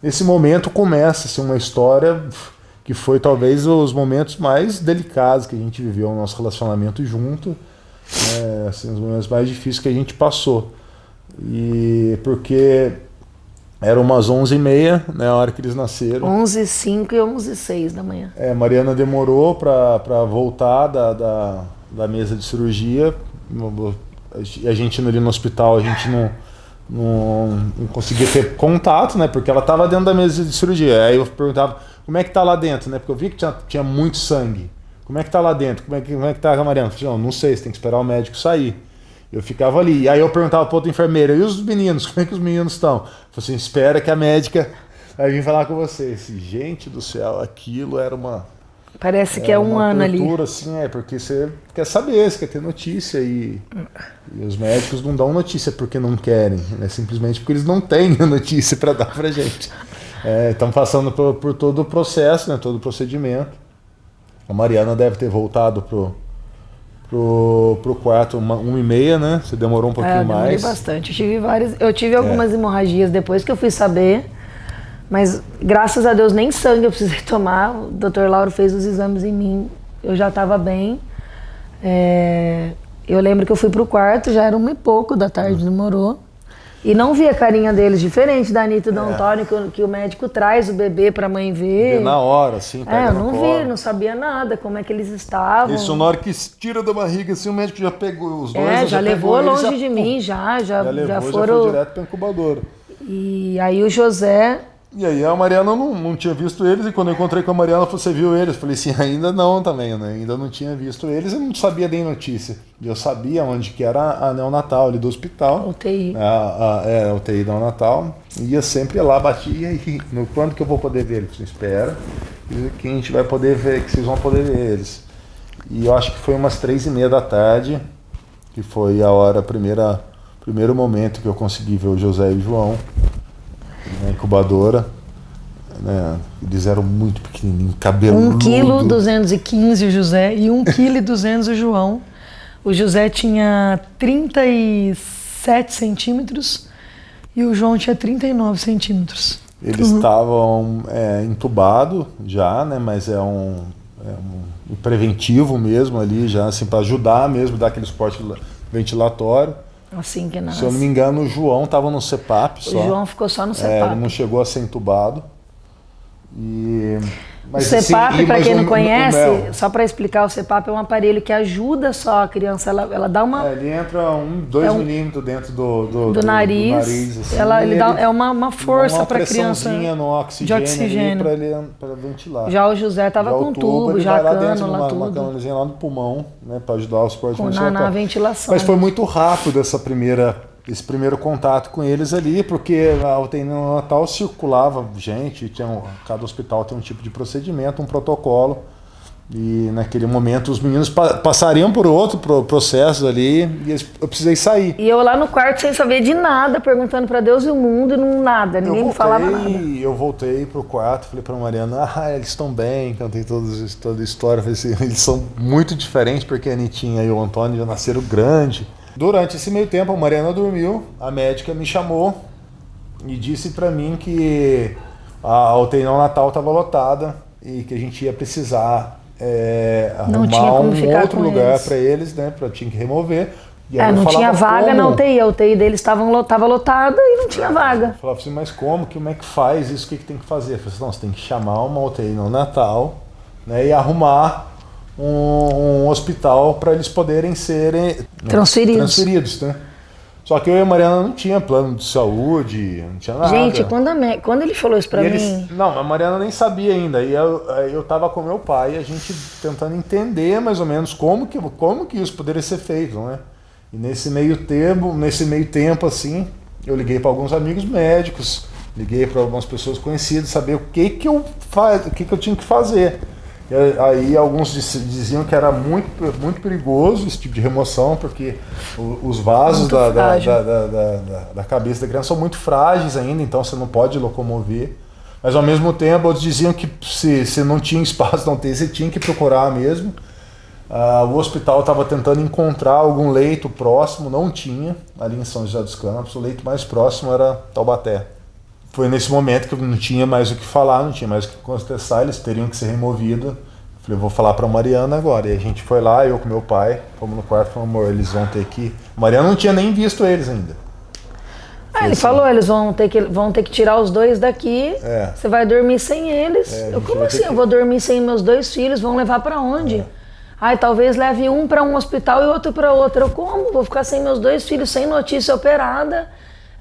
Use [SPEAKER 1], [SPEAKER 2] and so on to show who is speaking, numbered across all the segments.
[SPEAKER 1] Nesse momento começa assim, uma história que foi talvez os momentos mais delicados que a gente viveu no nosso relacionamento junto, assim, os momentos mais difíceis que a gente passou. E porque eram umas 11h30, né, a hora que eles nasceram.
[SPEAKER 2] 11h05 e 11h06 da manhã.
[SPEAKER 1] Mariana demorou para voltar da mesa de cirurgia. A gente indo ali no hospital, a gente não conseguia ter contato, né? Porque ela estava dentro da mesa de cirurgia. Aí eu perguntava, como é que tá lá dentro, né? Porque eu vi que tinha muito sangue. Como é que tá lá dentro? Como é que tá a Mariana? Eu falei, não sei, você tem que esperar o médico sair. Eu ficava ali. E aí eu perguntava para outra enfermeira, e os meninos? Como é que os meninos estão? Eu falei assim, espera que a médica vai vir falar com você. Gente do céu, aquilo era uma...
[SPEAKER 2] Parece que é um ano ali.
[SPEAKER 1] Assim, porque você quer saber, você quer ter notícia e os médicos não dão notícia porque não querem, né? Simplesmente porque eles não têm notícia para dar pra gente. Estão passando por todo o processo, né? Todo o procedimento. A Mariana deve ter voltado pro quarto 1h30, né? Você demorou um pouquinho mais.
[SPEAKER 2] Eu demorei bastante. Eu tive algumas hemorragias depois que eu fui saber. Mas, graças a Deus, nem sangue eu precisei tomar. O Dr. Lauro fez os exames em mim. Eu já estava bem. Eu lembro que eu fui pro quarto, já era 1h pouco da tarde, demorou. E não vi a carinha deles, diferente da Anitta e do Antônio, que o médico traz o bebê pra mãe ver.
[SPEAKER 1] Na hora, assim, pega
[SPEAKER 2] eu não vi, não sabia nada, como é que eles estavam.
[SPEAKER 1] Isso, na hora que tira da barriga, assim, o médico já pegou os dois.
[SPEAKER 2] Já levou longe de mim, já foram...
[SPEAKER 1] foi direto pra incubadora.
[SPEAKER 2] E aí o José...
[SPEAKER 1] E aí a Mariana não tinha visto eles, e quando eu encontrei com a Mariana, você viu eles? Eu falei assim, ainda não também, né? Ainda não tinha visto eles, eu não sabia nem notícia. E eu sabia onde que era a neonatal ali do hospital.
[SPEAKER 2] UTI.
[SPEAKER 1] A UTI neonatal. Ia sempre lá, batia e quando que eu vou poder ver eles? Espera, que a gente vai poder ver, que vocês vão poder ver eles. E eu acho que foi umas 3h30 da tarde, que foi a hora, primeiro momento que eu consegui ver o José e o João na incubadora, né? Eles eram muito pequenininhos, cabeludo.
[SPEAKER 2] 1,215 kg o José e 1,2 kg o João. O José tinha 37 centímetros e o João tinha 39 centímetros.
[SPEAKER 1] Eles estavam entubados já, né? Mas é um preventivo mesmo ali, já assim, para ajudar mesmo, dar aquele suporte ventilatório.
[SPEAKER 2] Assim que nasce.
[SPEAKER 1] Se eu não me engano, o João estava no CPAP só.
[SPEAKER 2] O João ficou só no CPAP.
[SPEAKER 1] Ele não chegou a ser entubado.
[SPEAKER 2] Mas, o CPAP, para quem não conhece, só para explicar, o CPAP é um aparelho que ajuda só a criança, ela dá uma...
[SPEAKER 1] ele entra 2 milímetros dentro do
[SPEAKER 2] nariz.
[SPEAKER 1] Assim,
[SPEAKER 2] ele dá uma força para a criança
[SPEAKER 1] no oxigênio para ventilar.
[SPEAKER 2] Já o José estava com tubo, já a cânula, tudo.
[SPEAKER 1] Uma cânulazinha lá no pulmão, né, para ajudar o suporte
[SPEAKER 2] na ventilação.
[SPEAKER 1] Mas foi muito rápido esse primeiro contato com eles ali, porque a UTI neonatal circulava gente, cada hospital tem um tipo de procedimento, um protocolo, e naquele momento os meninos passariam por outro processo ali, e eu precisei sair.
[SPEAKER 2] E eu lá no quarto sem saber de nada, perguntando para Deus e o mundo, e nada, ninguém me falava nada.
[SPEAKER 1] Eu voltei pro quarto, falei para Mariana, eles estão bem, contei toda a história, falei assim, eles são muito diferentes, porque a Anitinha e o Antônio já nasceram grande. Durante esse meio tempo, a Mariana dormiu, a médica me chamou e disse para mim que a UTI neonatal estava lotada e que a gente ia precisar arrumar um outro lugar para eles, né? Tinha que remover. E aí
[SPEAKER 2] não tinha vaga na UTI, a UTI deles estava lotada e não tinha vaga.
[SPEAKER 1] Eu falava assim, mas como é que faz isso? O que tem que fazer? Eu falei assim, não, você tem que chamar uma UTI neonatal, né, e arrumar um hospital para eles poderem serem transferidos, né? Só que eu e a Mariana não tinha plano de saúde, não tinha nada.
[SPEAKER 2] Gente, quando ele falou isso para mim...
[SPEAKER 1] Não, a Mariana nem sabia ainda. E eu tava com meu pai, a gente tentando entender mais ou menos como que isso poderia ser feito, né? E nesse meio tempo, assim, eu liguei para alguns amigos médicos, liguei para algumas pessoas conhecidas, saber o que eu tinha que fazer. E aí alguns diziam que era muito, muito perigoso esse tipo de remoção, porque os vasos da cabeça da criança são muito frágeis ainda, então você não pode locomover. Mas ao mesmo tempo, outros diziam que se não tinha espaço na UTI, você tinha que procurar mesmo. O hospital estava tentando encontrar algum leito próximo, não tinha, ali em São José dos Campos. O leito mais próximo era Taubaté. foi nesse momento que eu não tinha mais o que falar, não tinha mais o que contestar, eles teriam que ser removidos. Falei, vou falar pra Mariana agora. E a gente foi lá, eu com meu pai, fomos no quarto e falamos, amor, eles vão ter que... Mariana não tinha nem visto eles ainda.
[SPEAKER 2] Ele falou, eles vão ter que tirar os 2 daqui, você vai dormir sem eles. Como assim? Eu vou dormir sem meus 2 filhos, vão levar pra onde? Ai, talvez leve um para um hospital e outro para outro. Eu como? Vou ficar sem meus 2 filhos, sem notícia operada.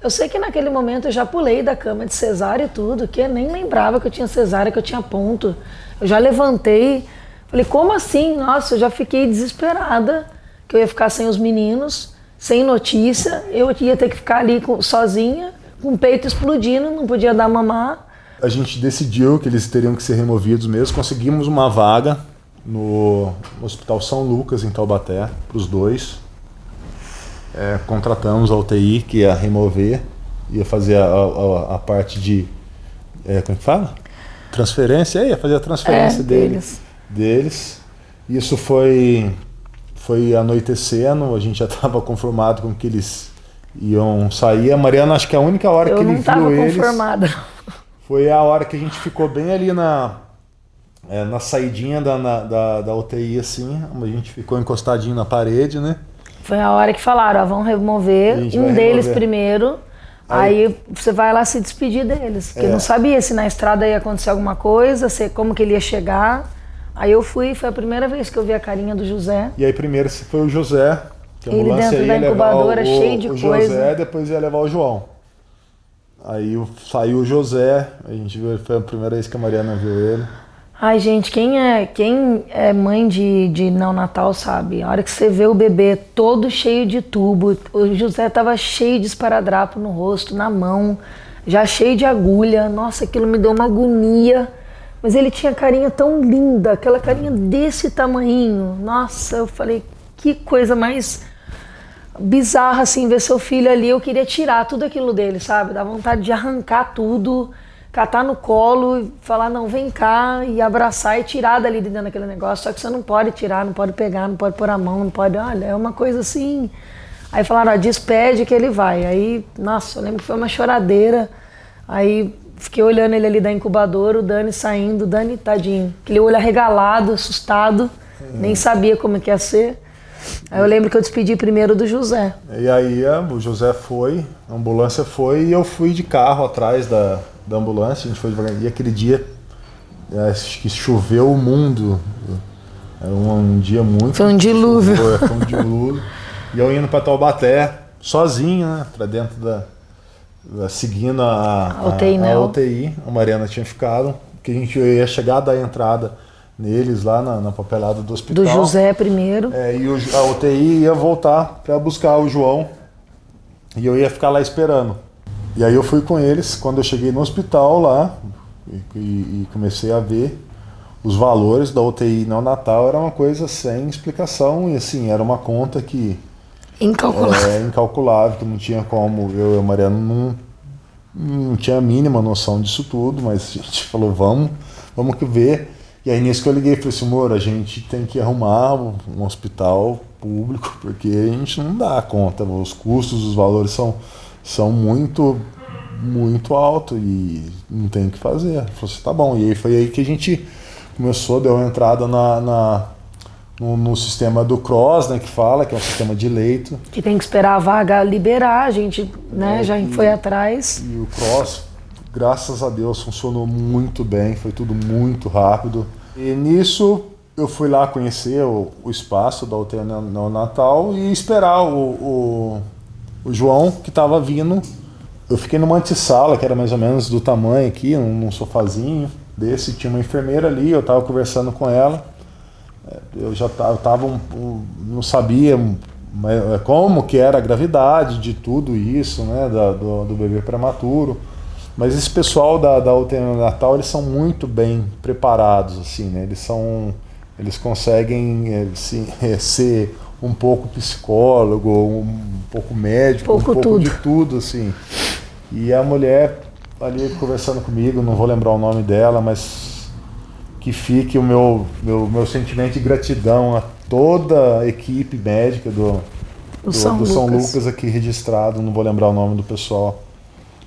[SPEAKER 2] Eu sei que naquele momento eu já pulei da cama de cesárea e tudo, que eu nem lembrava que eu tinha cesárea, que eu tinha ponto. Eu já levantei, falei, como assim? Nossa, eu já fiquei desesperada, que eu ia ficar sem os meninos, sem notícia, eu ia ter que ficar ali sozinha, com o peito explodindo, não podia dar mamar.
[SPEAKER 1] A gente decidiu que eles teriam que ser removidos mesmo, conseguimos uma vaga no Hospital São Lucas, em Taubaté, para os 2. Contratamos a UTI que ia remover, ia fazer a parte de... como que fala? Transferência, ia fazer a transferência deles. Isso foi anoitecendo, a gente já estava conformado com que eles iam sair. A Mariana, acho que a única hora que ele viu eles... Eu não estava conformada. Foi a hora que a gente ficou bem ali na saidinha da UTI, assim, a gente ficou encostadinho na parede, né?
[SPEAKER 2] Foi a hora que falaram, vão remover um deles primeiro, aí você vai lá se despedir deles. Porque eu não sabia se na estrada ia acontecer alguma coisa, como que ele ia chegar. Aí eu fui, foi a primeira vez que eu vi a carinha do José.
[SPEAKER 1] E aí primeiro foi o José, que a
[SPEAKER 2] ele dentro da incubadora, cheio de coisa.
[SPEAKER 1] O José, depois ia levar o João. Aí saiu o José, a gente viu, foi a primeira vez que a Mariana viu ele.
[SPEAKER 2] Ai, gente, quem é mãe de neonatal sabe, a hora que você vê o bebê todo cheio de tubo, o José tava cheio de esparadrapo no rosto, na mão, já cheio de agulha, nossa, aquilo me deu uma agonia, mas ele tinha carinha tão linda, aquela carinha desse tamanhinho, nossa, eu falei, que coisa mais bizarra assim, ver seu filho ali, eu queria tirar tudo aquilo dele, sabe, dá vontade de arrancar tudo, catar no colo e falar, não, vem cá, e abraçar e tirar dali de dentro daquele negócio. Só que você não pode tirar, não pode pegar, não pode pôr a mão, não pode, olha, é uma coisa assim. Aí falaram, ó, despede que ele vai. Aí, nossa, eu lembro que foi uma choradeira. Aí fiquei olhando ele ali da incubadora, o Dani saindo, Dani, tadinho, aquele olho arregalado, assustado, nem sabia como que ia ser. Aí eu lembro que eu despedi primeiro do José.
[SPEAKER 1] E aí o José foi, a ambulância foi e eu fui de carro atrás da ambulância, a gente foi devagar. E aquele dia, acho que choveu o mundo. Era um dia muito...
[SPEAKER 2] Foi um dilúvio.
[SPEAKER 1] Foi um dilúvio. E eu indo para Taubaté, sozinho, né? Para dentro seguindo a UTI. A Mariana tinha ficado, que a gente ia chegar a dar entrada neles lá na papelada do hospital.
[SPEAKER 2] Do José primeiro.
[SPEAKER 1] E a UTI ia voltar para buscar o João. E eu ia ficar lá esperando. E aí eu fui com eles, quando eu cheguei no hospital lá, e comecei a ver os valores da UTI neonatal, era uma coisa sem explicação, e assim, era uma conta que... Incalculável, que não tinha como, eu e a Mariana não tinha a mínima noção disso tudo, mas a gente falou, vamos ver. E aí nisso que eu liguei e falei assim, amor, a gente tem que arrumar um hospital público, porque a gente não dá conta, os custos, os valores são muito, muito altos e não tem o que fazer. Ele falou assim, tá bom. E aí foi aí que a gente começou, deu uma entrada no sistema do CROSS, né, que é um sistema de leito.
[SPEAKER 2] Que tem que esperar a vaga liberar, a gente já foi atrás.
[SPEAKER 1] E o CROSS, graças a Deus, funcionou muito bem, foi tudo muito rápido. E nisso eu fui lá conhecer o espaço da UTI neonatal e esperar o João, que estava vindo. Eu fiquei numa antessala, que era mais ou menos do tamanho aqui, num sofazinho desse, tinha uma enfermeira ali, eu estava conversando com ela. Eu já não sabia como que era a gravidade de tudo isso, né, do bebê prematuro. Mas esse pessoal da UTI neonatal, eles são muito bem preparados, assim, né? Eles conseguem ser um pouco psicólogo, um pouco médico, um pouco de tudo, assim. E a mulher ali conversando comigo, não vou lembrar o nome dela, mas que fique o meu sentimento de gratidão a toda a equipe médica do São Lucas aqui registrado, não vou lembrar o nome do pessoal.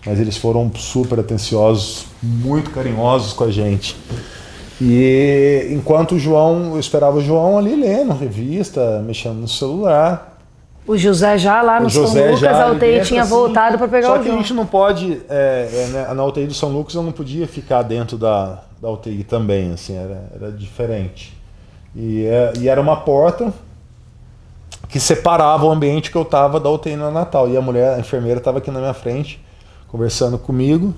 [SPEAKER 1] mas eles foram super atenciosos, muito carinhosos com a gente. E enquanto eu esperava o João ali lendo revista, mexendo no celular.
[SPEAKER 2] O José já lá no São Lucas, a UTI tinha voltado para pegar o João.
[SPEAKER 1] Só que a gente não pode, né, na UTI do São Lucas eu não podia ficar dentro da UTI também, assim, era diferente. E era uma porta que separava o ambiente que eu estava da UTI neonatal. E a enfermeira estava aqui na minha frente, conversando comigo.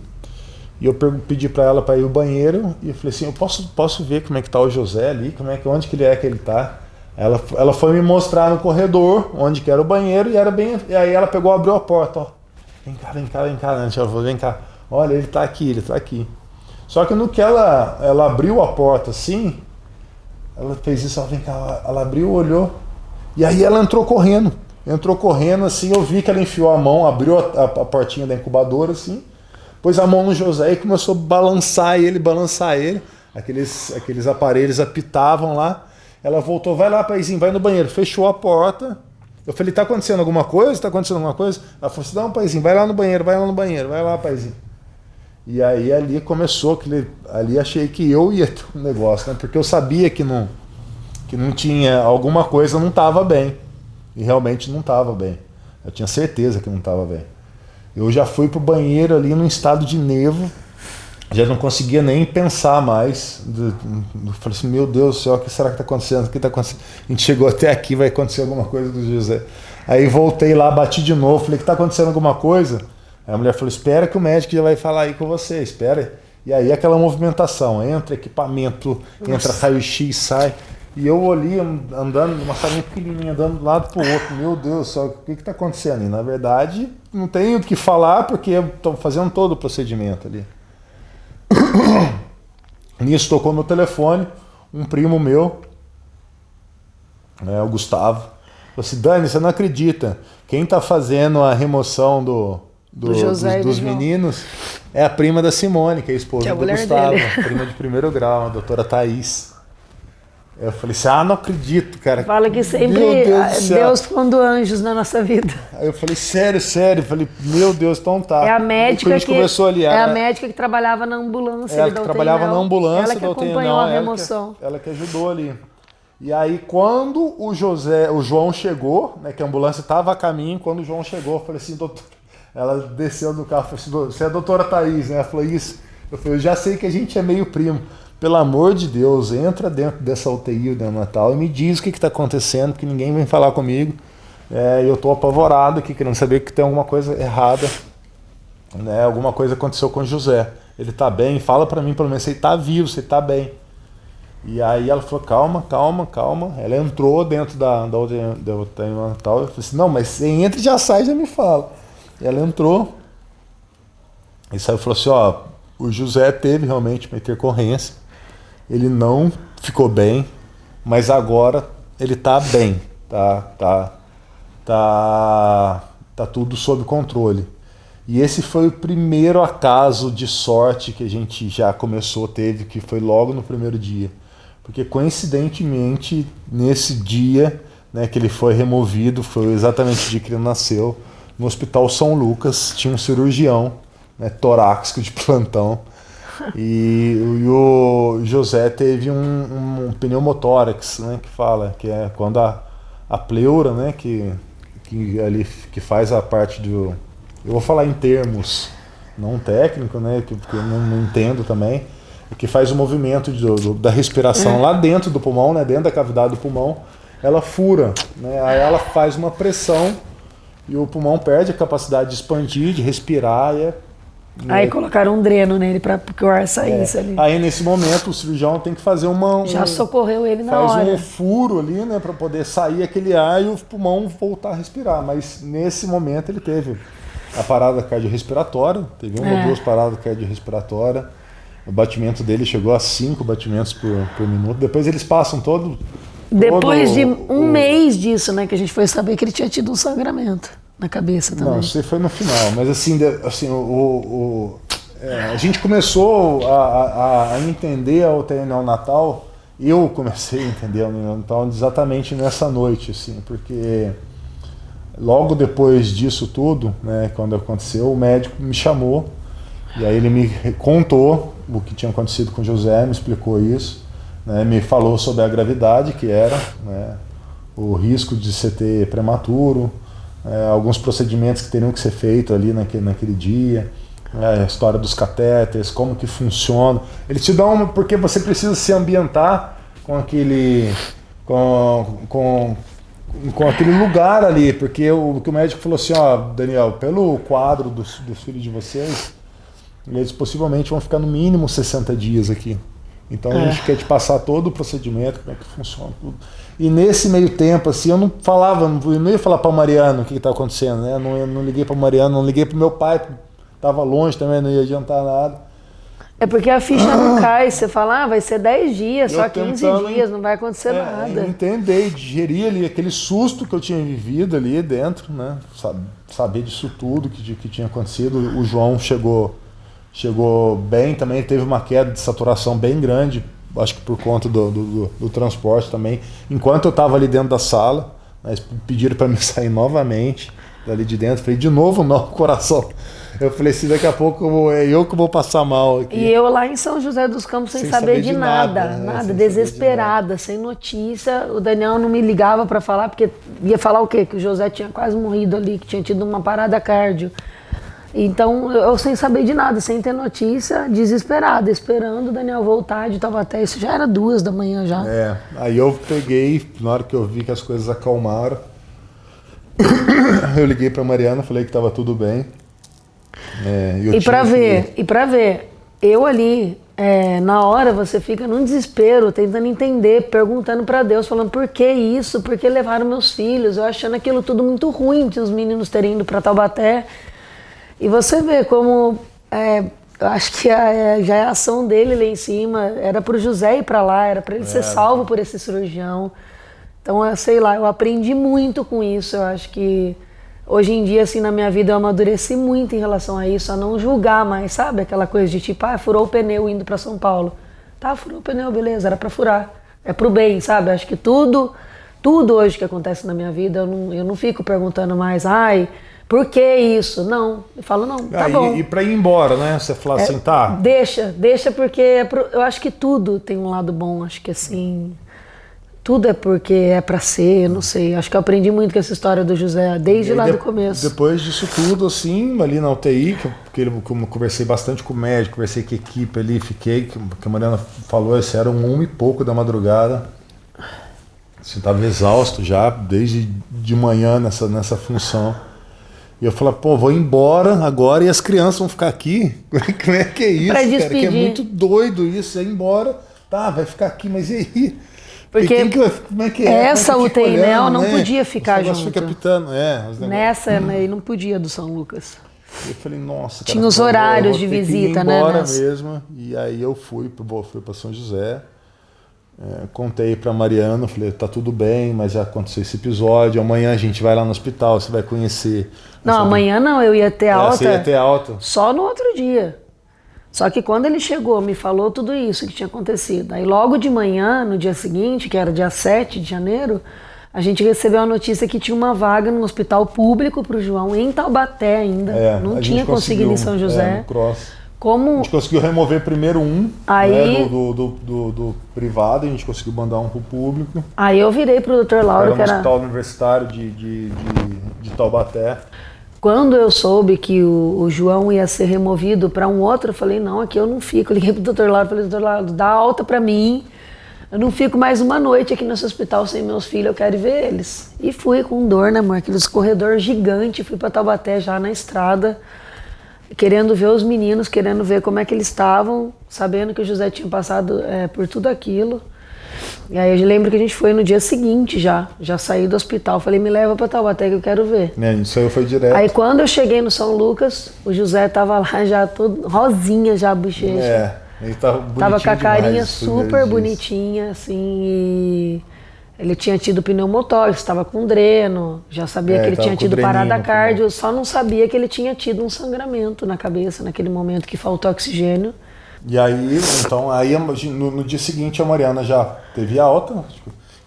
[SPEAKER 1] E eu pedi para ela para ir ao banheiro e eu falei assim, eu posso ver como é que tá o José ali, onde que ele tá? Ela foi me mostrar no corredor onde que era o banheiro e aí ela abriu a porta, ó. Vem cá, ela falou, vem cá. Olha, ele tá aqui. Só que no que ela abriu a porta assim, ela fez isso, vem cá, ela abriu, olhou, e aí ela entrou correndo assim, eu vi que ela enfiou a mão, abriu a portinha da incubadora assim, pôs a mão no José e começou a balançar ele, aqueles aparelhos apitavam lá, ela voltou, vai lá, paizinho, vai no banheiro, fechou a porta, eu falei, tá acontecendo alguma coisa? Ela falou assim, não, paizinho, vai lá no banheiro, vai lá, paizinho. E aí ali começou, ali achei que eu ia ter um negócio, né, porque eu sabia que não tinha, alguma coisa não estava bem, e realmente não estava bem, eu tinha certeza que não estava bem. Eu já fui pro banheiro ali num estado de nervo, já não conseguia nem pensar mais. Eu falei assim, meu Deus do céu, o que será que está acontecendo? O que está acontecendo? A gente chegou até aqui, vai acontecer alguma coisa do José. Aí voltei lá, bati de novo, falei que está acontecendo alguma coisa. Aí a mulher falou, espera que o médico já vai falar aí com você, espera. E aí aquela movimentação, entra equipamento, entra raio-x, sai. E eu ali andando numa salinha pequenininha, andando de um lado pro outro. Meu Deus do céu, o que está acontecendo? E na verdade, não tenho o que falar porque eu estou fazendo todo o procedimento ali. Nisso tocou meu telefone, um primo meu, o Gustavo, falou assim, Dani, você não acredita, quem está fazendo a remoção dos meninos é a prima da Simone, que é a esposa do Gustavo, prima de primeiro grau, a doutora Thaís. Eu falei assim, não acredito, cara.
[SPEAKER 2] Fala que sempre Deus pondo anjos na nossa vida.
[SPEAKER 1] Aí eu falei, sério, falei, meu Deus, então tá.
[SPEAKER 2] É a médica
[SPEAKER 1] a
[SPEAKER 2] médica que trabalhava na ambulância.
[SPEAKER 1] Ela que trabalhava na ambulância.
[SPEAKER 2] Ela que acompanhou a remoção.
[SPEAKER 1] Ela que ajudou ali. E aí quando o João chegou, né, que a ambulância estava a caminho, quando o João chegou, eu falei assim, doutor, ela desceu do carro, falou assim, você é a doutora Thaís, né? Ela falou isso. Eu falei, eu já sei que a gente é meio primo. Pelo amor de Deus, entra dentro dessa UTI neonatal e me diz o que está acontecendo, porque ninguém vem falar comigo. Eu estou apavorado aqui, querendo saber que tem alguma coisa errada. Né? Alguma coisa aconteceu com o José. Ele está bem? Fala para mim, pelo menos, se ele está vivo, se ele está bem. E aí ela falou, calma. Ela entrou dentro da UTI neonatal. Eu falei assim, não, mas você entra e já sai, já me fala. E ela entrou. E saiu e falou assim, o José teve realmente uma intercorrência. Ele não ficou bem, mas agora ele está bem, tá tudo sob controle. E esse foi o primeiro acaso de sorte que a gente já teve, que foi logo no primeiro dia. Porque coincidentemente, nesse dia, né, que ele foi removido, foi exatamente o dia que ele nasceu, no Hospital São Lucas, tinha um cirurgião, né, torácico de plantão. E o José teve um pneumotórax, né, que é quando a pleura, né, que faz a parte do... Eu vou falar em termos não técnicos, né, porque eu não entendo também, que faz o movimento da respiração lá dentro do pulmão, né, dentro da cavidade do pulmão, ela fura, né, aí ela faz uma pressão e o pulmão perde a capacidade de expandir, de respirar,
[SPEAKER 2] Aí colocaram um dreno nele para que o ar saísse ali.
[SPEAKER 1] Aí nesse momento o cirurgião tem que fazer
[SPEAKER 2] Já socorreu ele na hora.
[SPEAKER 1] Faz um furo ali, né, para poder sair aquele ar e o pulmão voltar a respirar. Mas nesse momento ele teve a parada cardiorrespiratória, teve uma ou duas paradas cardiorrespiratórias. O batimento dele chegou a 5 batimentos por minuto. Depois eles passam
[SPEAKER 2] Depois de um mês disso, né, que a gente foi saber que ele tinha tido um sangramento na cabeça também.
[SPEAKER 1] Não, isso foi no final, mas assim a gente começou a entender a UTI neonatal, eu comecei a entender a UTI neonatal exatamente nessa noite, assim, porque Logo depois disso tudo, né, quando aconteceu, o médico me chamou e aí ele me contou o que tinha acontecido com o José, me explicou isso, né, me falou sobre a gravidade que era, né, o risco de CT prematuro, alguns procedimentos que teriam que ser feitos ali naquele dia, a história dos catéteres, como que funciona. Ele te dá porque você precisa se ambientar com aquele com aquele lugar ali, porque o que o médico falou assim, ó, Daniel, pelo quadro dos filhos de vocês, eles possivelmente vão ficar no mínimo 60 dias aqui. Então a gente quer te passar todo o procedimento, como é que funciona tudo. E nesse meio tempo, assim, eu não falava, eu não ia falar para o Mariano o que está acontecendo, né? Eu não liguei para o Mariano, não liguei para o meu pai, estava longe também, não ia adiantar nada.
[SPEAKER 2] É porque a ficha não cai, você fala, vai ser 10 dias, só 15 dias, não vai acontecer nada.
[SPEAKER 1] Entender, digerir ali aquele susto que eu tinha vivido ali dentro, né? Saber disso tudo que tinha acontecido. O João chegou bem também, teve uma queda de saturação bem grande, acho que por conta do transporte também. Enquanto eu estava ali dentro da sala, eles pediram para me sair novamente dali de dentro, falei, de novo não, coração. Eu falei assim, daqui a pouco é eu que vou passar mal aqui.
[SPEAKER 2] E eu lá em São José dos Campos sem saber de nada, desesperada, sem notícia. O Daniel não me ligava para falar, porque ia falar o quê? Que o José tinha quase morrido ali, que tinha tido uma parada cardio. Então, eu sem saber de nada, sem ter notícia, desesperada, esperando o Daniel voltar de Taubaté. Isso já era 2 da manhã já.
[SPEAKER 1] Aí eu peguei, na hora que eu vi que as coisas acalmaram, eu liguei pra Mariana, falei que tava tudo bem.
[SPEAKER 2] E pra ver, eu ali, na hora você fica num desespero, tentando entender, perguntando pra Deus, falando por que isso, por que levaram meus filhos, eu achando aquilo tudo muito ruim, de os meninos terem ido pra Taubaté. E você vê como, eu acho que já é a ação dele lá em cima, era pro José ir pra lá, era pra ele ser salvo por esse cirurgião. Então, sei lá, eu aprendi muito com isso, eu acho que hoje em dia, assim, na minha vida, eu amadureci muito em relação a isso, a não julgar mais, sabe? Aquela coisa de tipo, furou o pneu indo pra São Paulo. Tá, furou o pneu, beleza, era pra furar. É pro bem, sabe? Acho que tudo hoje que acontece na minha vida, eu não fico perguntando mais, por que isso? Não, eu falo, não, tá bom.
[SPEAKER 1] E pra ir embora, né? Você fala assim, tá.
[SPEAKER 2] Deixa porque eu acho que tudo tem um lado bom, acho que assim, tudo é porque é pra ser, eu não sei. Acho que eu aprendi muito com essa história do José, desde lá do começo.
[SPEAKER 1] Depois disso tudo, assim, ali na UTI, que eu conversei bastante com o médico, conversei com a equipe ali, fiquei, que a Mariana falou, esse era 1 e pouco da madrugada. Assim, tava exausto já, desde de manhã nessa função. E eu falei, vou embora agora e as crianças vão ficar aqui? Como é que é isso,
[SPEAKER 2] pra
[SPEAKER 1] cara?
[SPEAKER 2] despedir.
[SPEAKER 1] Que é muito doido isso, é ir embora, tá, vai ficar aqui, mas e aí?
[SPEAKER 2] Porque
[SPEAKER 1] como é que é?
[SPEAKER 2] Essa UTI Nel não podia ficar junto.
[SPEAKER 1] Fica pitando,
[SPEAKER 2] Nessa aí não podia do São Lucas.
[SPEAKER 1] Eu falei, nossa, cara,
[SPEAKER 2] tinha os horários de visita, né?
[SPEAKER 1] Embora mesmo. E aí eu fui para São José. Contei para Mariana, falei, tá tudo bem, mas já aconteceu esse episódio. Amanhã a gente vai lá no hospital, você vai conhecer.
[SPEAKER 2] Não, amanhã não, eu ia ter alta.
[SPEAKER 1] Você ia ter alta?
[SPEAKER 2] Só no outro dia. Só que quando ele chegou, me falou tudo isso que tinha acontecido. Aí logo de manhã, no dia seguinte, que era dia 7 de janeiro, a gente recebeu a notícia que tinha uma vaga no hospital público para o João, em Taubaté ainda. Não tinha conseguido em São José.
[SPEAKER 1] No Cross.
[SPEAKER 2] A
[SPEAKER 1] gente conseguiu remover primeiro
[SPEAKER 2] aí,
[SPEAKER 1] né, do privado, a gente conseguiu mandar um pro público.
[SPEAKER 2] Aí eu virei pro Dr. Lauro,
[SPEAKER 1] que era no Hospital Universitário de Taubaté.
[SPEAKER 2] Quando eu soube que o João ia ser removido para um outro, eu falei, não, aqui eu não fico. Eu liguei pro Dr. Lauro, falei, Dr. Lauro, dá alta para mim. Eu não fico mais uma noite aqui nesse hospital sem meus filhos, eu quero ver eles. E fui com dor, né, amor? Aqueles corredores gigantes, fui para Taubaté já na estrada, querendo ver os meninos, querendo ver como é que eles estavam, sabendo que o José tinha passado por tudo aquilo. E aí eu lembro que a gente foi no dia seguinte já saí do hospital, falei, me leva pra Taubaté que eu quero ver.
[SPEAKER 1] Isso aí foi direto.
[SPEAKER 2] Aí quando eu cheguei no São Lucas, o José tava lá já todo rosinha já a bochecha.
[SPEAKER 1] Ele tava bonitinho,
[SPEAKER 2] tava com a carinha
[SPEAKER 1] demais,
[SPEAKER 2] super bonitinha, assim, e ele tinha tido pneumotórax, estava com dreno, já sabia que ele tinha tido parada cardio, só não sabia que ele tinha tido um sangramento na cabeça naquele momento que faltou oxigênio.
[SPEAKER 1] E aí, então, no dia seguinte a Mariana já teve alta,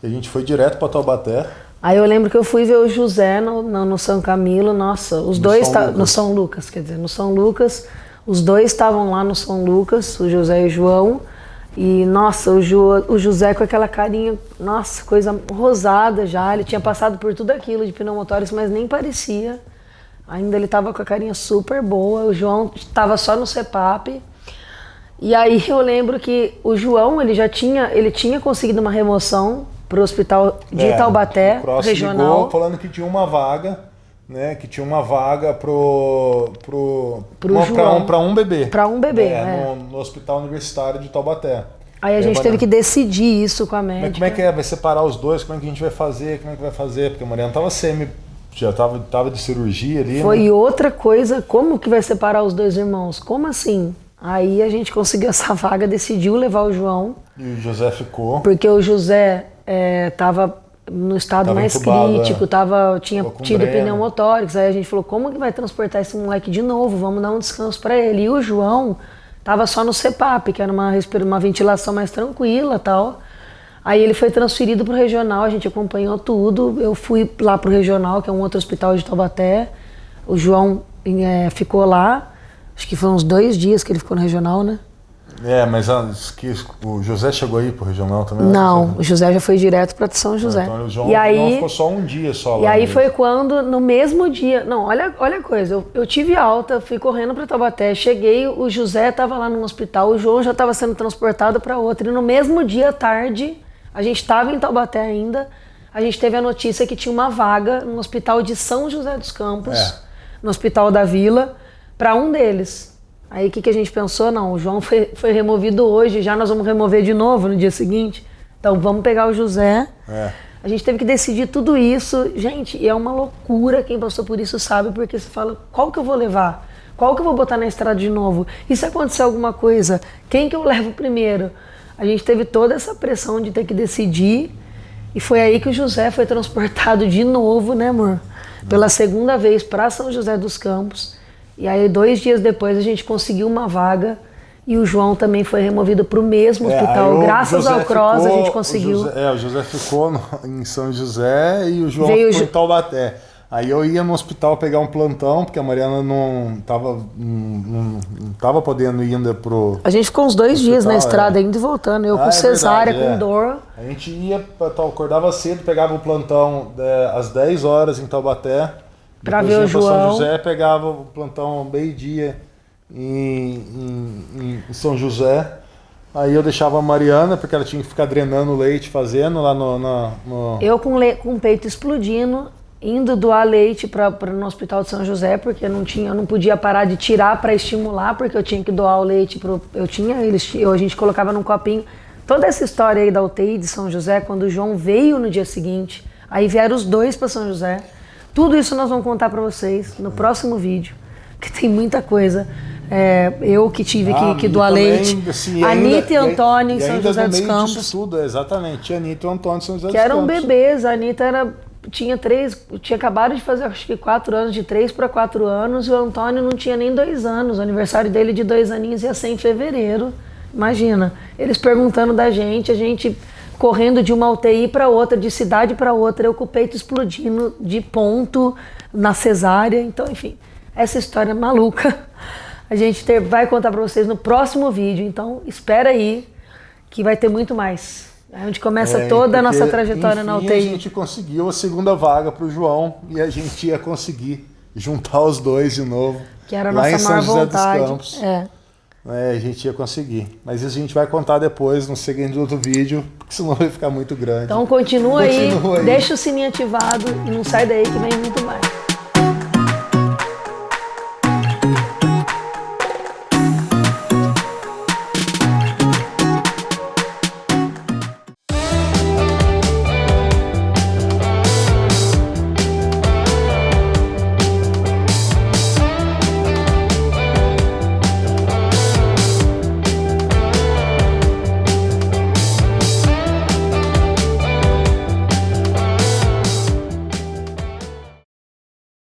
[SPEAKER 1] e a gente foi direto para Taubaté.
[SPEAKER 2] Aí eu lembro que eu fui ver o José no São Camilo, nossa, os dois no São Lucas, quer dizer, no São Lucas, os dois estavam lá no São Lucas, o José e o João, e nossa, o José com aquela carinha, nossa, coisa rosada já, ele tinha passado por tudo aquilo de pneumotórax, mas nem parecia, ainda ele estava com a carinha super boa, o João estava só no CPAP, e aí eu lembro que o João, ele tinha conseguido uma remoção para o hospital de Taubaté,
[SPEAKER 1] o Cross
[SPEAKER 2] regional.
[SPEAKER 1] Ligou falando que tinha uma vaga, né? Que tinha uma vaga para um bebê.
[SPEAKER 2] Para um bebê,
[SPEAKER 1] no Hospital Universitário de Taubaté.
[SPEAKER 2] Aí a gente teve que decidir isso com a médica.
[SPEAKER 1] Como é que é? Vai separar os dois? Como é que a gente vai fazer? Como é que vai fazer? Porque a Mariana já tava de cirurgia ali.
[SPEAKER 2] Foi
[SPEAKER 1] né?
[SPEAKER 2] outra coisa, como que vai separar os dois irmãos? Como assim? Aí a gente conseguiu essa vaga, decidiu levar o João.
[SPEAKER 1] E o José ficou.
[SPEAKER 2] Porque o José estava no estado mais crítico, tinha tido pneumotórax. Aí a gente falou, como que vai transportar esse moleque de novo? Vamos dar um descanso para ele. E o João estava só no CPAP, que era uma ventilação mais tranquila e tal. Aí ele foi transferido para o regional, a gente acompanhou tudo. Eu fui lá para o regional, que é um outro hospital de Taubaté. O João ficou lá. Acho que foi uns 2 dias que ele ficou no regional, né?
[SPEAKER 1] Mas o José chegou aí pro regional também?
[SPEAKER 2] Não, o José já foi direto para São José.
[SPEAKER 1] Então o João ficou só um dia só lá.
[SPEAKER 2] E aí foi quando, no mesmo dia... Não, olha a coisa, eu tive alta, fui correndo para Taubaté, cheguei, o José estava lá no hospital, o João já estava sendo transportado para outro. E no mesmo dia, à tarde, a gente estava em Taubaté ainda, a gente teve a notícia que tinha uma vaga no hospital de São José dos Campos, no Hospital da Vila, para um deles. Aí o que a gente pensou? Não, o João foi removido hoje, já nós vamos remover de novo no dia seguinte. Então vamos pegar o José. A gente teve que decidir tudo isso. Gente, e é uma loucura, quem passou por isso sabe, porque você fala, qual que eu vou levar? Qual que eu vou botar na estrada de novo? E se acontecer alguma coisa, quem que eu levo primeiro? A gente teve toda essa pressão de ter que decidir. E foi aí que o José foi transportado de novo, né, amor? Pela segunda vez para São José dos Campos. E aí 2 dias depois a gente conseguiu uma vaga e o João também foi removido para o mesmo hospital. Graças ao Cross a gente conseguiu.
[SPEAKER 1] O José ficou em São José e o João ficou em Taubaté. Aí eu ia no hospital pegar um plantão, porque a Mariana não tava podendo ir ainda pro...
[SPEAKER 2] A gente ficou uns 2 dias na estrada, indo e voltando. Eu com cesárea, com dor.
[SPEAKER 1] A gente ia, acordava cedo, pegava o plantão às 10 horas em Taubaté.
[SPEAKER 2] Para ver o João.
[SPEAKER 1] São José, pegava o plantão meio-dia em São José. Aí eu deixava a Mariana, porque ela tinha que ficar drenando o leite, fazendo lá no...
[SPEAKER 2] Eu com o peito explodindo, indo doar leite no Hospital de São José, porque eu não podia parar de tirar para estimular, porque eu tinha que doar o leite. A gente colocava num copinho. Toda essa história aí da UTI de São José, quando o João veio no dia seguinte, aí vieram os dois para São José. Tudo isso nós vamos contar para vocês no próximo vídeo, que tem muita coisa. Eu que tive que doar leite,
[SPEAKER 1] assim,
[SPEAKER 2] Anitta e Antônio em São José dos Campos.
[SPEAKER 1] Disso tudo, exatamente, Anitta e Antônio em São José dos Campos.
[SPEAKER 2] Que eram bebês, a Anitta tinha acabado de fazer acho que 4 anos, de 3 para 4 anos, e o Antônio não tinha nem 2 anos, o aniversário dele de 2 aninhos ia ser em fevereiro. Imagina, eles perguntando da gente, a gente correndo de uma UTI para outra, de cidade para outra, eu com o peito explodindo de ponto na cesárea. Então, enfim, essa história é maluca. A gente vai contar para vocês no próximo vídeo. Então, espera aí que vai ter muito mais. É onde começa toda a nossa trajetória na UTI.
[SPEAKER 1] A gente conseguiu a segunda vaga para o João e a gente ia conseguir juntar os dois de novo.
[SPEAKER 2] Que era a nossa maior vontade.
[SPEAKER 1] A gente ia conseguir. Mas isso a gente vai contar depois, no seguinte outro vídeo, porque senão vai ficar muito grande.
[SPEAKER 2] Então continua aí, deixa o sininho ativado e não sai daí que vem muito mais.